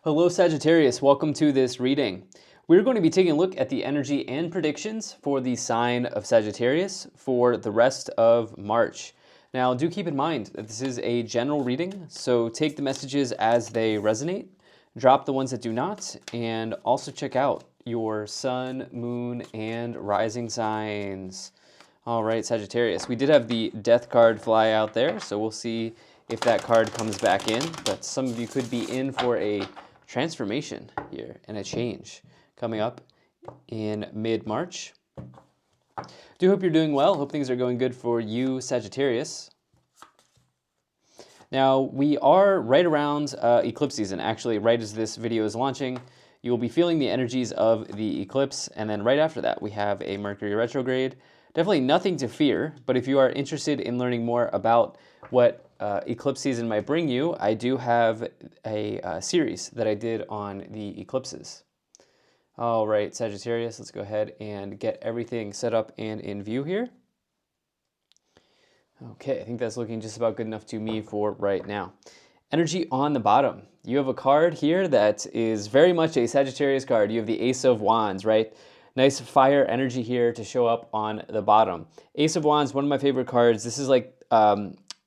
Hello Sagittarius, welcome to this reading. We're going to be taking a look at the energy and predictions for the sign of Sagittarius for the rest of March. Now do keep in mind that this is a general reading, so take the messages as they resonate, drop the ones that do not, and also check out your sun, moon, and rising signs. All right, Sagittarius, we did have the death card fly out there, so we'll see if that card comes back in, but some of you could be in for a transformation here and a change coming up in mid-March. Do hope you're doing well. Hope things are going good for you, Sagittarius. Now, we are right around eclipse season. Actually, right as this video is launching, you will be feeling the energies of the eclipse, and then right after that, we have a Mercury retrograde. Definitely nothing to fear, but if you are interested in learning more about what eclipse season might bring you, I do have a series that I did on the eclipses. All right, Sagittarius, let's go ahead and get everything set up and in view here. Okay, I think that's looking just about good enough to me for right now. Energy on the bottom. You have a card here that is very much a Sagittarius card. You have the Ace of Wands, right? Nice fire energy here to show up on the bottom. Ace of Wands, one of my favorite cards. This is like,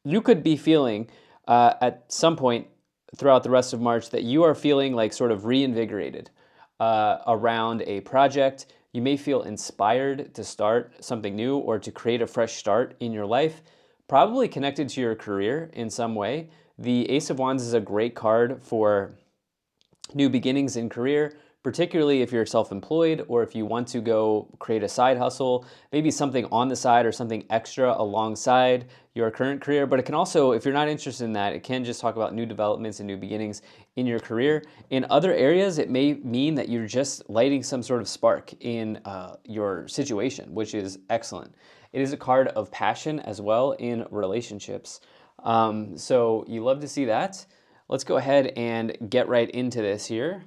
you could be feeling at some point throughout the rest of March that you are feeling like sort of reinvigorated around a project. You may feel inspired to start something new or to create a fresh start in your life, probably connected to your career in some way. The Ace of Wands is a great card for new beginnings in career, particularly if you're self-employed or if you want to go create a side hustle, maybe something on the side or something extra alongside your current career. But it can also, if you're not interested in that, it can just talk about new developments and new beginnings in your career. In other areas, it may mean that you're just lighting some sort of spark in your situation, which is excellent. It is a card of passion as well in relationships. So you love to see that. Let's go ahead and get right into this here.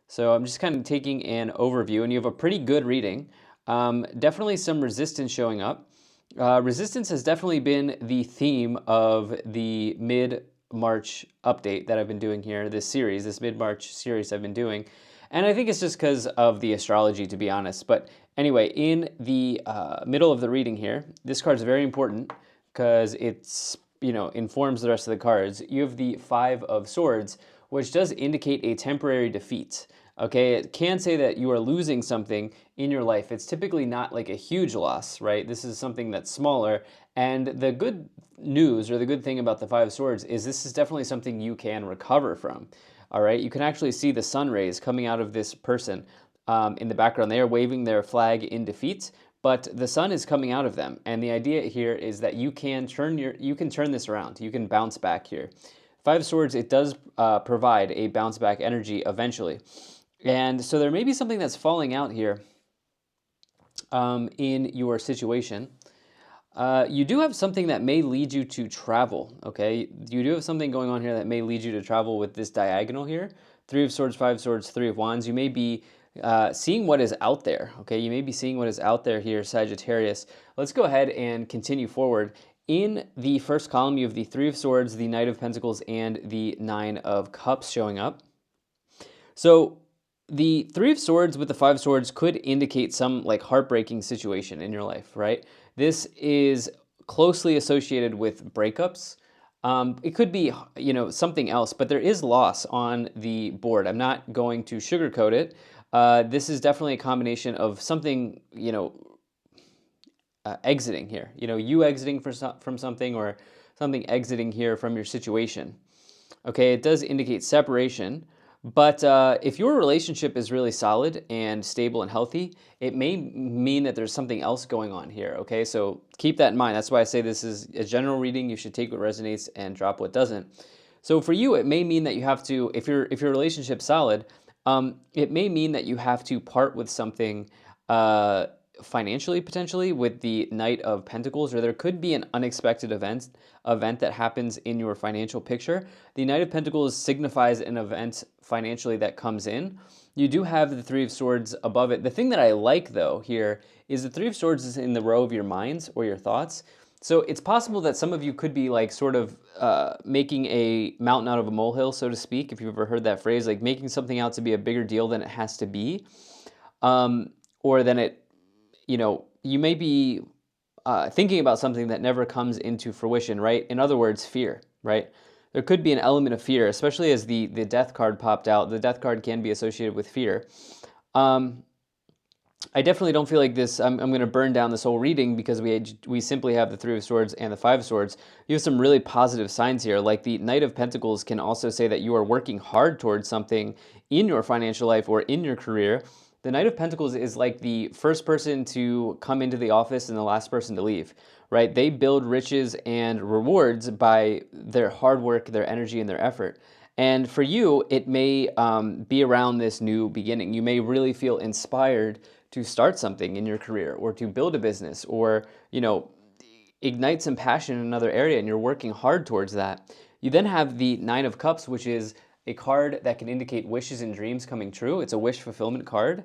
So I'm just kind of taking an overview, and you have a pretty good reading. Definitely some resistance showing up. Resistance has definitely been the theme of the mid-March update that I've been doing here, this mid-March series I've been doing. And I think it's just because of the astrology, to be honest. But anyway, in the middle of the reading here, this card is very important because it's, informs the rest of the cards. You have the Five of Swords, which does indicate a temporary defeat. Okay, it can say that you are losing something in your life. It's typically not like a huge loss, right? This is something that's smaller. And the good news, or the good thing about the Five of Swords, is this is definitely something you can recover from. All right, you can actually see the sun rays coming out of this person in the background. They are waving their flag in defeat, but the sun is coming out of them. And the idea here is that you can turn this around. You can bounce back here. Five of Swords, it does provide a bounce back energy eventually. And so there may be something that's falling out here in your situation. You do have something that may lead you to travel, okay? You do have something going on here that may lead you to travel with this diagonal here. Three of Swords, Five of Swords, Three of Wands. You may be seeing what is out there, okay? You may be seeing what is out there here, Sagittarius. Let's go ahead and continue forward. In the first column, you have the Three of Swords, the Knight of Pentacles, and the Nine of Cups showing up. So the Three of Swords with the Five of Swords could indicate some like heartbreaking situation in your life, right? This is closely associated with breakups. It could be, something else, but there is loss on the board. I'm not going to sugarcoat it. This is definitely a combination of something, exiting here. You exiting from something, or something exiting here from your situation. Okay, it does indicate separation. But if your relationship is really solid and stable and healthy, it may mean that there's something else going on here, okay? So keep that in mind. That's why I say this is a general reading. You should take what resonates and drop what doesn't. So for you, it may mean that you have to, if your relationship's solid, it may mean that you have to part with something financially, potentially, with the Knight of Pentacles, or there could be an unexpected event that happens in your financial picture. The Knight of Pentacles signifies an event financially that comes in. You do have the Three of Swords above it. The thing that I like, though, here is the Three of Swords is in the row of your minds or your thoughts. So it's possible that some of you could be like sort of making a mountain out of a molehill, so to speak, if you've ever heard that phrase, like making something out to be a bigger deal than it has to be, or than it, you may be thinking about something that never comes into fruition, right? In other words, fear, right? There could be an element of fear, especially as the death card popped out. The death card can be associated with fear. I definitely don't feel like this. I'm going to burn down this whole reading because we simply have the Three of Swords and the Five of Swords. You have some really positive signs here. Like the Knight of Pentacles can also say that you are working hard towards something in your financial life or in your career. The Knight of Pentacles is like the first person to come into the office and the last person to leave, right? They build riches and rewards by their hard work, their energy, and their effort. And for you, it may be around this new beginning. You may really feel inspired to start something in your career or to build a business or, ignite some passion in another area, and you're working hard towards that. You then have the Nine of Cups, which is a card that can indicate wishes and dreams coming true. It's a wish fulfillment card.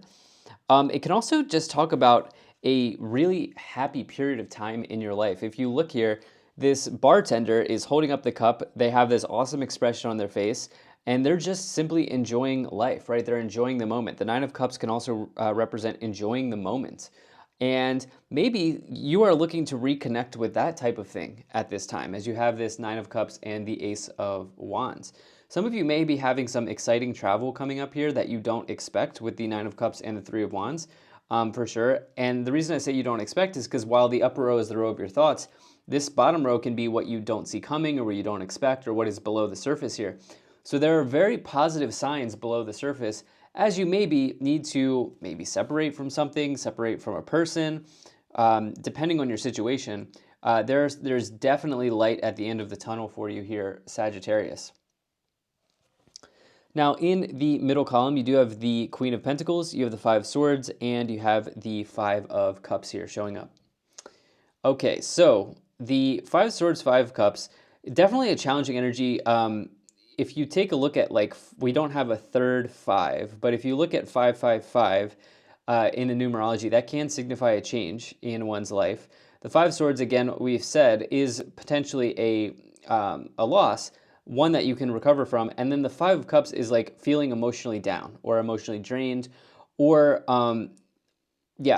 It can also just talk about a really happy period of time in your life. If you look here, this bartender is holding up the cup. They have this awesome expression on their face, and they're just simply enjoying life, right? They're enjoying the moment. The Nine of Cups can also represent enjoying the moment. And maybe you are looking to reconnect with that type of thing at this time, as you have this Nine of Cups and the Ace of Wands. Some of you may be having some exciting travel coming up here that you don't expect with the Nine of Cups and the Three of Wands, for sure. And the reason I say you don't expect is because while the upper row is the row of your thoughts, this bottom row can be what you don't see coming or what you don't expect or what is below the surface here. So there are very positive signs below the surface as you maybe need to maybe separate from something, separate from a person, depending on your situation. There's definitely light at the end of the tunnel for you here, Sagittarius. Now, in the middle column, you do have the Queen of Pentacles, you have the Five of Swords, and you have the Five of Cups here showing up. Okay, so the Five of Swords, Five of Cups, definitely a challenging energy. If you take a look at, like, we don't have a third five, but if you look at 555 in the numerology, that can signify a change in one's life. The Five of Swords, again, we've said, is potentially a loss, one that you can recover from. And then the Five of Cups is like feeling emotionally down or emotionally drained or,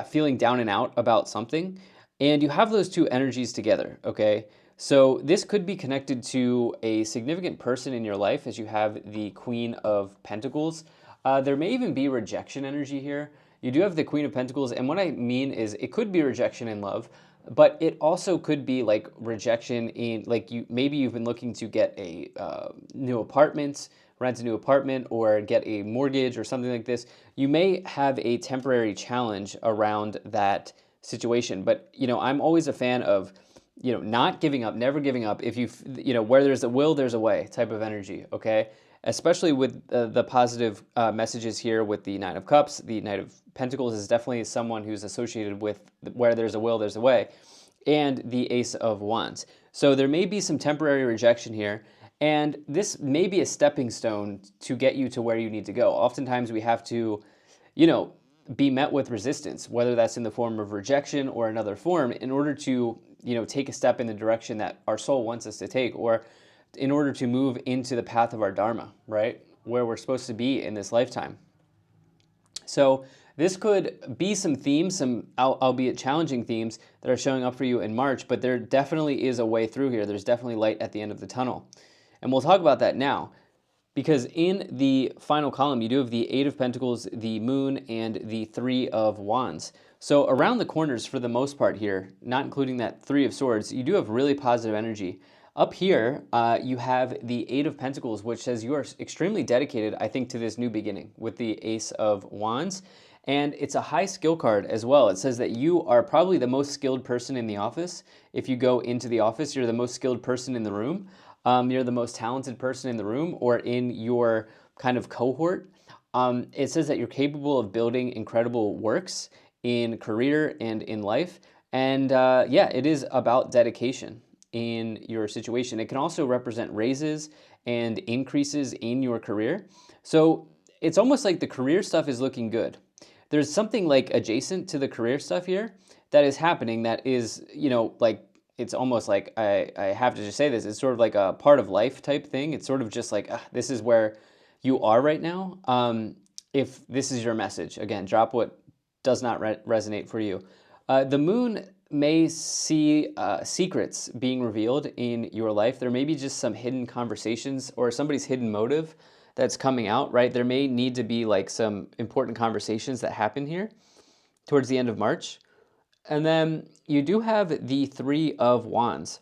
feeling down and out about something. And you have those two energies together, okay? So this could be connected to a significant person in your life as you have the Queen of Pentacles. There may even be rejection energy here. You do have the Queen of Pentacles, and what I mean is it could be rejection in love, but it also could be like rejection in, like, maybe you've been looking to get a new apartment, rent a new apartment, or get a mortgage or something like this. You may have a temporary challenge around that situation, but I'm always a fan of not giving up, never giving up. If where there's a will, there's a way type of energy, okay? Especially with the positive messages here with the Nine of Cups. The Knight of Pentacles is definitely someone who's associated with where there's a will, there's a way. And the Ace of Wands. So there may be some temporary rejection here, and this may be a stepping stone to get you to where you need to go. Oftentimes we have to, be met with resistance, whether that's in the form of rejection or another form, in order to take a step in the direction that our soul wants us to take, or in order to move into the path of our Dharma, right? Where we're supposed to be in this lifetime. So this could be some themes, some albeit challenging themes that are showing up for you in March, but there definitely is a way through here. There's definitely light at the end of the tunnel. And we'll talk about that now, because in the final column, you do have the Eight of Pentacles, the Moon, and the Three of Wands. So around the corners, for the most part here, not including that Three of Swords, you do have really positive energy. Up here, you have the Eight of Pentacles, which says you are extremely dedicated, I think, to this new beginning with the Ace of Wands. And it's a high skill card as well. It says that you are probably the most skilled person in the office. If you go into the office, you're the most skilled person in the room. You're the most talented person in the room or in your kind of cohort. It says that you're capable of building incredible works in career and in life. And it is about dedication in your situation. It can also represent raises and increases in your career. So it's almost like the career stuff is looking good. There's something like adjacent to the career stuff here that is happening that is, like it's almost like I have to just say this. It's sort of like a part of life type thing. It's sort of just like this is where you are right now. If this is your message, again, drop what does not resonate for you. The moon may see secrets being revealed in your life. There may be just some hidden conversations or somebody's hidden motive that's coming out, right? There may need to be like some important conversations that happen here towards the end of March. And then you do have the Three of Wands.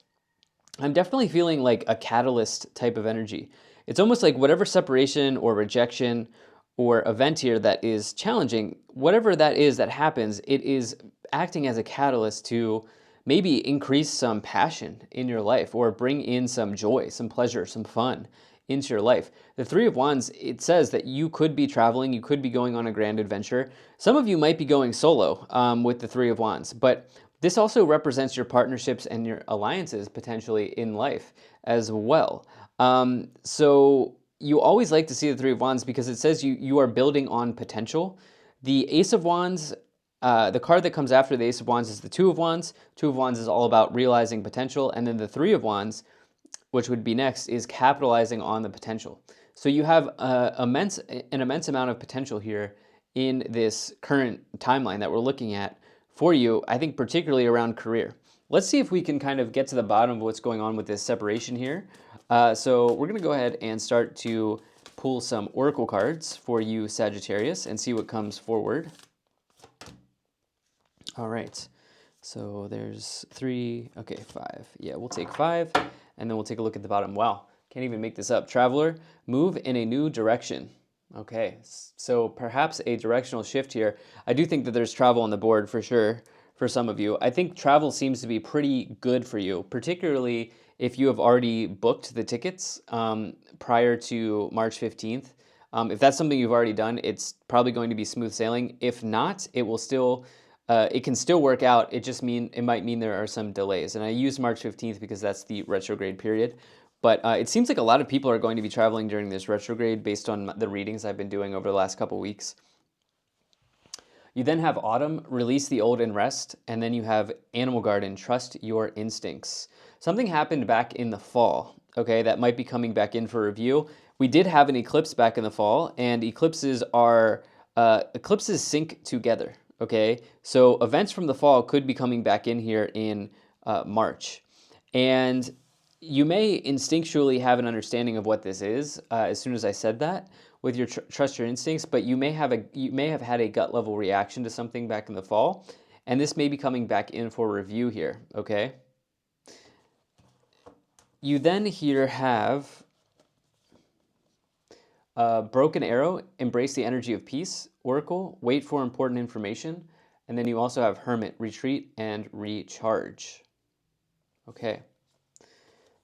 I'm definitely feeling like a catalyst type of energy. It's almost like whatever separation or rejection or event here that is challenging, whatever that is that happens, it is acting as a catalyst to maybe increase some passion in your life or bring in some joy, some pleasure, some fun into your life. The Three of Wands, it says that you could be traveling, you could be going on a grand adventure. Some of you might be going solo with the Three of Wands, but this also represents your partnerships and your alliances potentially in life as well. So you always like to see the Three of Wands because it says you are building on potential. The Ace of Wands, the card that comes after the Ace of Wands is the Two of Wands. Two of Wands is all about realizing potential. And then the Three of Wands, which would be next, is capitalizing on the potential. So you have an immense amount of potential here in this current timeline that we're looking at for you, I think particularly around career. Let's see if we can kind of get to the bottom of what's going on with this separation here. So we're going to go ahead and start to pull some oracle cards for you, Sagittarius, and see what comes forward. All right. So there's 3, okay, 5. Yeah, we'll take 5, and then we'll take a look at the bottom. Wow, can't even make this up. Traveler, move in a new direction. Okay, so perhaps a directional shift here. I do think that there's travel on the board for sure for some of you. I think travel seems to be pretty good for you, particularly if you have already booked the tickets prior to March 15th. If that's something you've already done, it's probably going to be smooth sailing. If not, it will still... it can still work out. It might mean there are some delays. And I use March 15th because that's the retrograde period. But it seems like a lot of people are going to be traveling during this retrograde based on the readings I've been doing over the last couple weeks. You then have autumn, release the old and rest. And then you have animal garden, trust your instincts. Something happened back in the fall, okay, that might be coming back in for review. We did have an eclipse back in the fall, and eclipses sync together. Okay, so events from the fall could be coming back in here in March. And you may instinctually have an understanding of what this is as soon as I said that with your trust your instincts, but you may have had a gut level reaction to something back in the fall, and this may be coming back in for review here, okay? You then here have Broken Arrow, embrace the energy of peace. Oracle, wait for important information. And then you also have Hermit, retreat and recharge. Okay.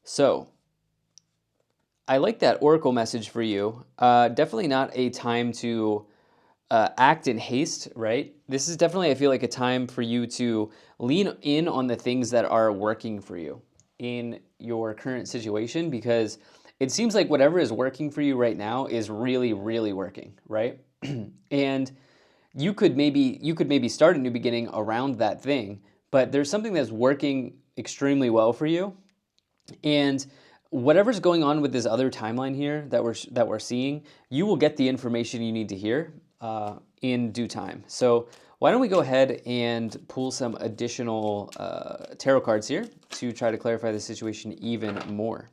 So, I like that Oracle message for you. Definitely not a time to act in haste, right? This is definitely, I feel like, a time for you to lean in on the things that are working for you in your current situation, because it seems like whatever is working for you right now is really, really working, right? And you could maybe start a new beginning around that thing, but there's something that's working extremely well for you. And whatever's going on with this other timeline here that we're seeing, you will get the information you need to hear in due time. So why don't we go ahead and pull some additional tarot cards here to try to clarify the situation even more.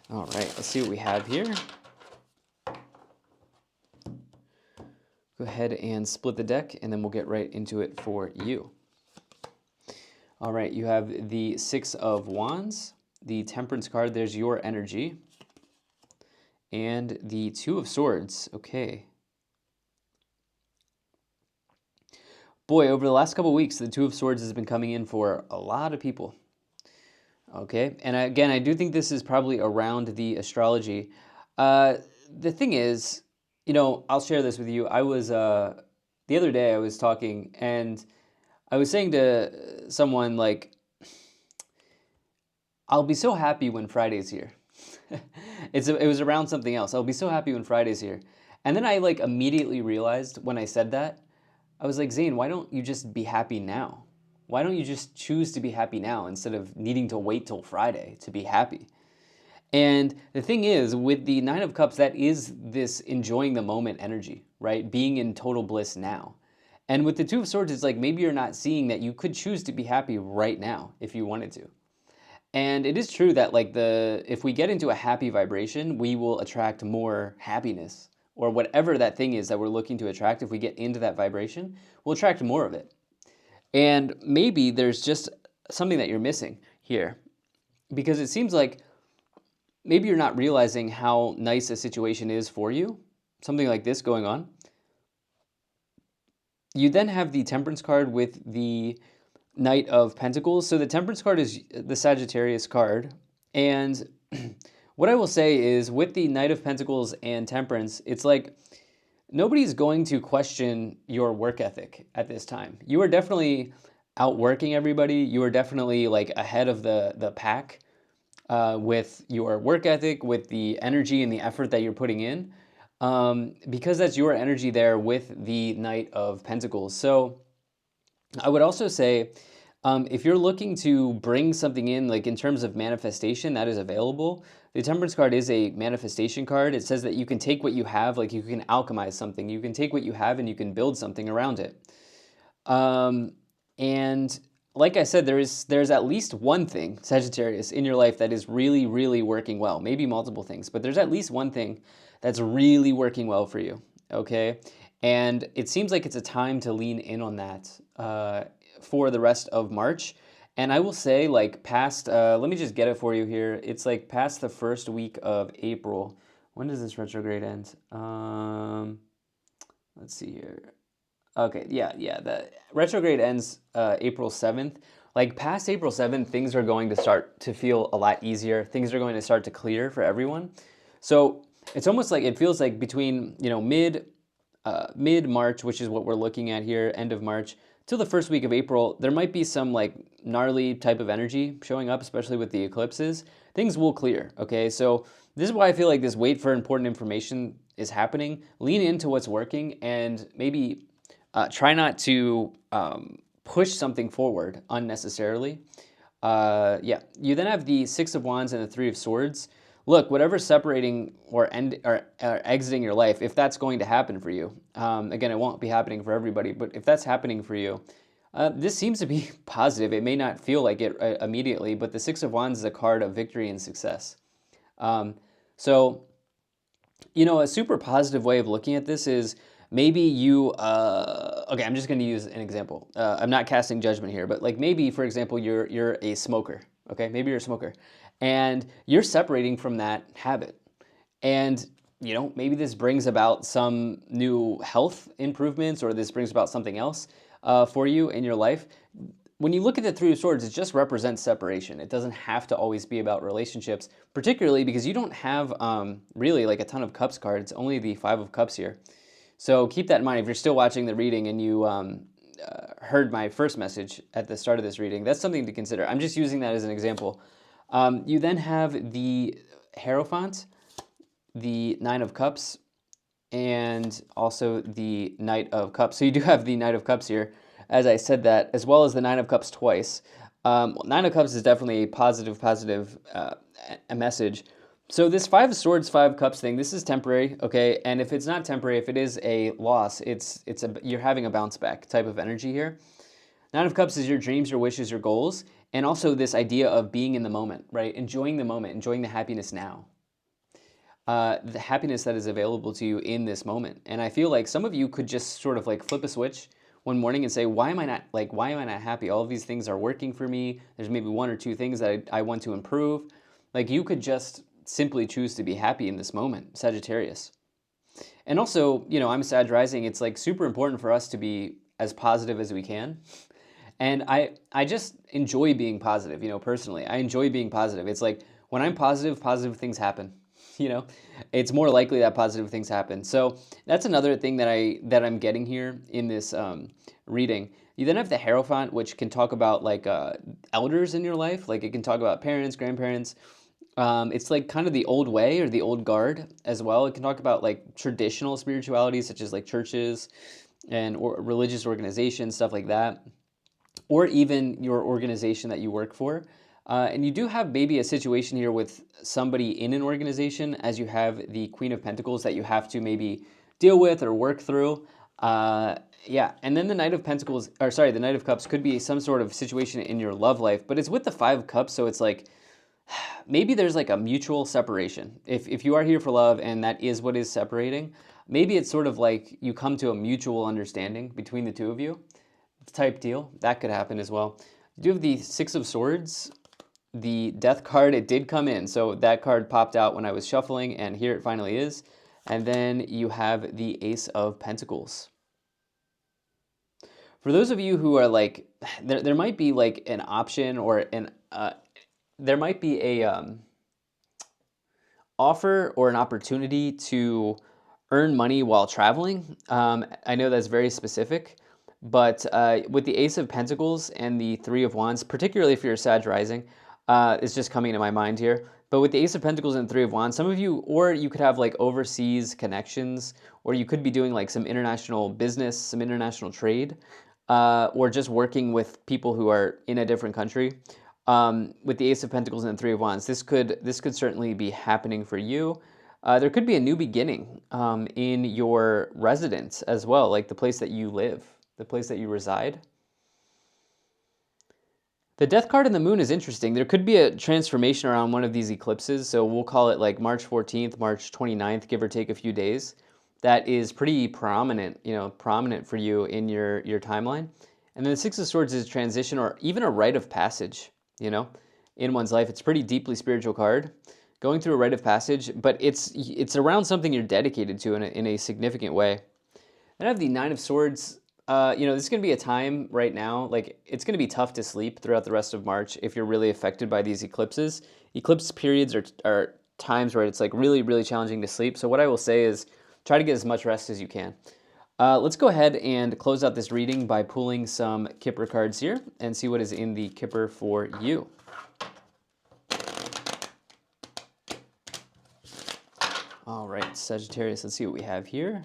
All right, let's see what we have here. Go ahead and split the deck, and then we'll get right into it for you. All right, you have the Six of Wands, the Temperance card, there's your energy, and the Two of Swords, okay. Boy, over the last couple of weeks, the Two of Swords has been coming in for a lot of people. Okay, and again, I do think this is probably around the astrology. The thing is, I'll share this with you. I was, the other day I was talking, and I was saying to someone, like, I'll be so happy when Friday's here. It was around something else. I'll be so happy when Friday's here. And then I, immediately realized when I said that, I was like, Zane, why don't you just be happy now? Why don't you just choose to be happy now instead of needing to wait till Friday to be happy? And the thing is, with the Nine of Cups, that is this enjoying the moment energy, right? Being in total bliss now. And with the Two of Swords, it's like maybe you're not seeing that you could choose to be happy right now if you wanted to. And it is true that like if we get into a happy vibration, we will attract more happiness or whatever that thing is that we're looking to attract. If we get into that vibration, we'll attract more of it. And maybe there's just something that you're missing here because it seems like maybe you're not realizing how nice a situation is for you, something like this going on. You then have the Temperance card with the Knight of Pentacles. So the Temperance card is the Sagittarius card. And what I will say is with the Knight of Pentacles and Temperance, it's like nobody's going to question your work ethic at this time. You are definitely outworking everybody. You are definitely like ahead of the pack with your work ethic, with the energy and the effort that you're putting in, because that's your energy there with the Knight of Pentacles. So I would also say, if you're looking to bring something in, like in terms of manifestation, that is available. The Temperance card is a manifestation card. It says that you can take what you have, like you can alchemize something. You can take what you have and you can build something around it. And like I said, there's at least one thing, Sagittarius, in your life that is really, really working well. Maybe multiple things, but there's at least one thing that's really working well for you, okay? And it seems like it's a time to lean in on that for the rest of March. And I will say, like, past, let me just get it for you here. It's like past the first week of April. When does this retrograde end? Let's see here. Okay, yeah. The retrograde ends April 7th. Like past April 7th, things are going to start to feel a lot easier. Things are going to start to clear for everyone. So it's almost like it feels like between, mid-March, which is what we're looking at here, end of March, till the first week of April, there might be some like gnarly type of energy showing up, especially with the eclipses. Things will clear, okay? So this is why I feel like this wait for important information is happening. Lean into what's working and maybe try not to push something forward unnecessarily. You then have the Six of Wands and the Three of Swords. Look, whatever's separating or exiting your life, if that's going to happen for you, again, it won't be happening for everybody, but if that's happening for you, this seems to be positive. It may not feel like it immediately, but the Six of Wands is a card of victory and success. So, a super positive way of looking at this is maybe you, okay, I'm just going to use an example. I'm not casting judgment here, but like maybe, for example, you're a smoker, okay? Maybe you're a smoker and you're separating from that habit. And, maybe this brings about some new health improvements or this brings about something else for you in your life. When you look at the Three of Swords, it just represents separation. It doesn't have to always be about relationships, particularly because you don't have really like a ton of Cups cards, only the Five of Cups here. So keep that in mind. If you're still watching the reading and you heard my first message at the start of this reading, that's something to consider. I'm just using that as an example. You then have the Hierophant, the Nine of Cups, and also the Knight of Cups. So you do have the Knight of Cups here, as I said that, as well as the Nine of Cups twice. Nine of Cups is definitely a positive a message. So this Five of Swords, Five of Cups thing, this is temporary, okay? And if it's not temporary, if it is a loss, you're having a bounce back type of energy here. Nine of Cups is your dreams, your wishes, your goals, and also this idea of being in the moment, right? Enjoying the moment, enjoying the happiness now. The happiness that is available to you in this moment. And I feel like some of you could just sort of like flip a switch one morning and say, why am I not happy? All of these things are working for me. There's maybe one or two things that I want to improve. Like you could just simply choose to be happy in this moment, Sagittarius. And also, I'm Sag rising. It's like super important for us to be as positive as we can. And I just enjoy being positive, personally. I enjoy being positive. It's like when I'm positive, positive things happen. It's more likely that positive things happen. So that's another thing that I'm getting here in this reading. You then have the Hierophant, which can talk about like elders in your life. Like it can talk about parents, grandparents. It's like kind of the old way or the old guard as well. It can talk about like traditional spirituality, such as like churches and religious organizations, stuff like that. or even your organization that you work for. And you do have maybe a situation here with somebody in an organization, as you have the Queen of Pentacles that you have to maybe deal with or work through. Yeah, and then the Knight of Pentacles, or sorry, the Knight of Cups could be some sort of situation in your love life, but it's with the Five of Cups, so it's like maybe there's like a mutual separation. If you are here for love and that is what is separating, maybe it's sort of like you come to a mutual understanding between the two of you type deal. That could happen as well. You do have the Six of Swords. The Death card, it did come in. So that card popped out when I was shuffling, and here it finally is. And then you have the Ace of Pentacles. For those of you who are like, there might be like an option or there might be a offer or an opportunity to earn money while traveling. I know that's very specific, but with the Ace of Pentacles and the Three of Wands, particularly if you're a Sag rising, it's just coming to my mind here. But with the Ace of Pentacles and Three of Wands, some of you, or you could have like overseas connections, or you could be doing like some international business, some international trade, or just working with people who are in a different country. With the Ace of Pentacles and Three of Wands, this could certainly be happening for you. There could be a new beginning in your residence as well, like the place that you live, the place that you reside. The Death card and the Moon is interesting. There could be a transformation around one of these eclipses, so we'll call it like March 14th, March 29th, give or take a few days. That is pretty prominent, prominent for you in your timeline. And then the Six of Swords is transition or even a rite of passage, in one's life. It's a pretty deeply spiritual card, going through a rite of passage, but it's around something you're dedicated to in a significant way. Then I have the Nine of Swords. This is going to be a time right now, like it's going to be tough to sleep throughout the rest of March if you're really affected by these eclipses. Eclipse periods are times where it's like really, really challenging to sleep. So what I will say is try to get as much rest as you can. Let's go ahead and close out this reading by pulling some Kipper cards here and see what is in the Kipper for you. All right, Sagittarius, let's see what we have here.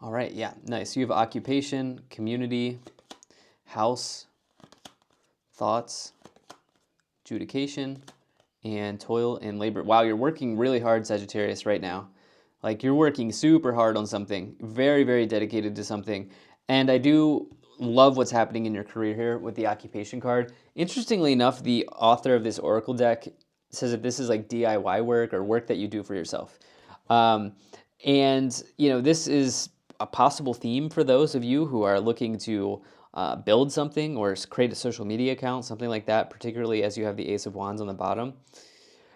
All right, yeah, nice. You have occupation, community, house, thoughts, adjudication, and toil and labor. Wow, you're working really hard, Sagittarius, right now. Like you're working super hard on something, very, very dedicated to something. And I do love what's happening in your career here with the occupation card. Interestingly enough, the author of this Oracle deck says that this is like DIY work or work that you do for yourself. This is a possible theme for those of you who are looking to build something or create a social media account, something like that, particularly as you have the Ace of Wands on the bottom.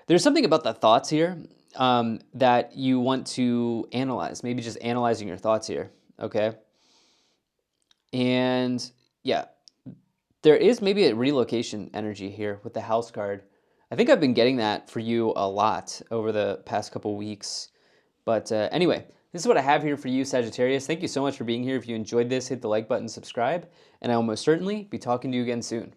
There's something about the thoughts here that you want to analyze, maybe just analyzing your thoughts here, okay? And yeah, there is maybe a relocation energy here with the house card. I think I've been getting that for you a lot over the past couple weeks. But anyway, this is what I have here for you, Sagittarius. Thank you so much for being here. If you enjoyed this, hit the like button, subscribe, and I will most certainly be talking to you again soon.